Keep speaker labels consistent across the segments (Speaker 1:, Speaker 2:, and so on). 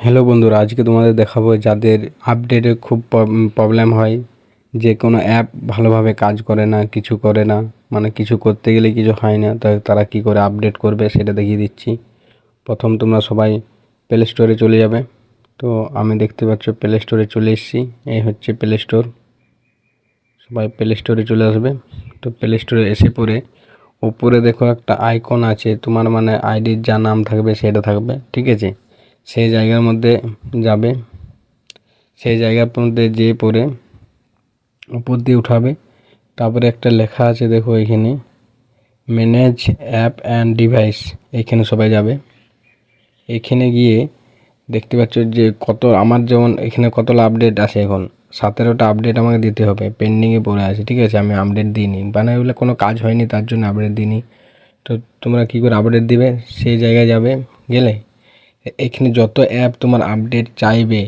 Speaker 1: Hello বন্ধুরা, আজকে তোমাদের দেখাবো যাদের আপডেটে খুব প্রবলেম হয়, যে কোনো অ্যাপ ভালোভাবে কাজ করে না, কিছু করে না, মানে কিছু করতে গেলে কিছু হয় না, তাই তারা কি করে আপডেট করবে সেটা দেখিয়ে দিচ্ছি। প্রথম তোমরা সবাই প্লে স্টোরে চলে যাবে। তো আমি দেখতে পাচ্ছ প্লে স্টোরে চলে এসেছি। এই হচ্ছে প্লে স্টোর। সবাই প্লে স্টোরে চলে আসবে। তো প্লে স্টোরে এসে পরে উপরে দেখো একটা আইকন আছে, তোমার মানে আইডির যা নাম থাকবে সেটা থাকবে, ঠিক আছে। সেই জায়গার মধ্যে যাবে। সেই জায়গার মধ্যে যেয়ে পরে উপর দিয়ে উঠাবে। তারপরে একটা লেখা আছে দেখো এখানে, ম্যানেজ অ্যাপ অ্যান্ড ডিভাইস। এখানে সবাই যাবে। এখানে গিয়ে দেখতে পাচ্ছ যে আমার যেমন এখানে কতটা আপডেট আছে, এখন 17টা আপডেট আমাকে দিতে হবে, পেন্ডিংয়ে পড়ে আছে, ঠিক আছে। আমি আপডেট দিইনি, মানে ওগুলো কোনো কাজ হয়নি, তার জন্য আপডেট দিইনি। তো তোমরা কী করে আপডেট দিবে, সেই জায়গায় যাবে। গেলে এখানে যত অ্যাপ তোমার আপডেট চাইবে,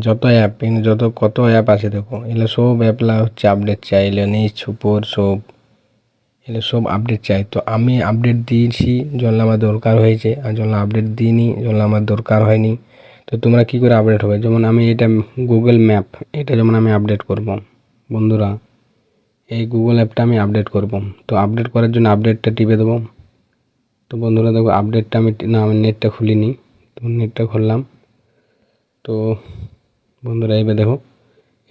Speaker 1: যত অ্যাপ এখানে কত অ্যাপ আছে দেখো, এগুলো সব অ্যাপলা হচ্ছে আপডেট চাই, এগুলো নিচ উপর সব, এগুলো সব আপডেট চাই। তো আমি আপডেট দিয়েছি জন্য আমার দরকার হয়েছে, আর জন্য আপডেট দিইনি জন্য আমার দরকার হয়নি। তো তোমরা কি করে আপডেট হবে, যেমন আমি এটা গুগল ম্যাপ, এটা যেমন আমি আপডেট করব বন্ধুরা, এই গুগল অ্যাপটা আমি আপডেট করব। তো আপডেট করার জন্য আপডেটটা টিপে দেবো। তো বন্ধুরা দেখো আপডেটটা আমি নেটটা খুলিনি, তো নেটটা খুললাম। তো বন্ধুরা এবার দেখো,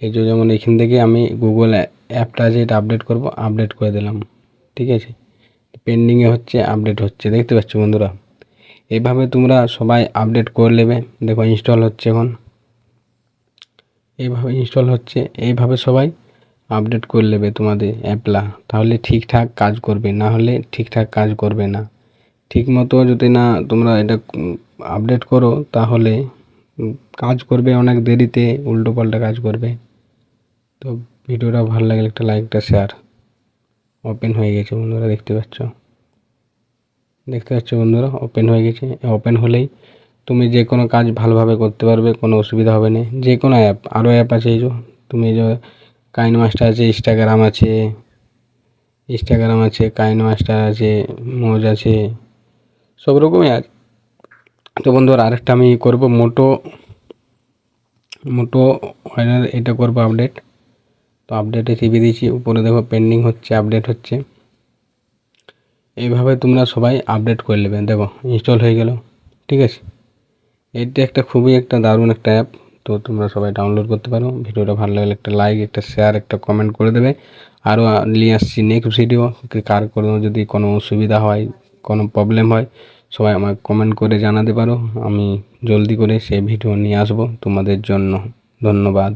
Speaker 1: এই যে যেমন এখান থেকে আমি গুগল অ্যাপটা আছে এটা আপডেট করব, আপডেট করে দিলাম, ঠিক আছে। পেন্ডিংয়ে হচ্ছে, আপডেট হচ্ছে, দেখতে পাচ্ছ বন্ধুরা। এইভাবে তোমরা সবাই আপডেট করে নেবে। দেখো ইনস্টল হচ্ছে এখন, এইভাবে ইনস্টল হচ্ছে। এইভাবে সবাই আপডেট করে নেবে তোমাদের অ্যাপলা, তাহলে ঠিকঠাক কাজ করবে, না হলে ঠিকঠাক কাজ করবে না। ঠিক মতো যদি না তোমরা এটা আপডেট করো, তাহলে কাজ করবে অনেক দেরিতে, উল্টো পাল্টা কাজ করবে। তো ভিডিওটা ভালো লাগলে একটা লাইক, একটা শেয়ার। ওপেন হয়ে গেছে বন্ধুরা, দেখতে পাচ্ছ বন্ধুরা, ওপেন হয়ে গেছে। ওপেন হলেই তুমি যে কোনো কাজ ভালোভাবে করতে পারবে, কোনো অসুবিধা হবে না। যে কোনো অ্যাপ, আরও অ্যাপ আছে, এই যে তুমি যে কাইন মাস্টার আছে, ইনস্টাগ্রাম আছে, কাইন মাস্টার আছে, মোজ আছে, সব রকমই আছে। তো বন্ধুরা আরেকটা আমি করব, মোটো মোটো ওয়াইনার, এটা করবো আপডেট। তো আপডেটে টিপে দিয়েছি, উপরে দেখো পেন্ডিং হচ্ছে, আপডেট হচ্ছে। এইভাবে তোমরা সবাই আপডেট করে নেবে। দেখো ইনস্টল হয়ে গেল, ঠিক আছে। এটা একটা খুবই একটা দারুণ একটা অ্যাপ। তো তোমরা সবাই ডাউনলোড করতে পারো। ভিডিওটা ভালো লাগলে একটা লাইক, একটা শেয়ার, একটা কমেন্ট করে দেবে। আরও নিয়ে আসছি নেক্সট ভিডিও। কার কোনো যদি কোনো অসুবিধা হয়, কোনো প্রবলেম হয়, সবাই আমাকে কমেন্ট করে জানাতে পারো। আমি জলদি করে সেই ভিডিও নিয়ে আসবো তোমাদের জন্য। ধন্যবাদ।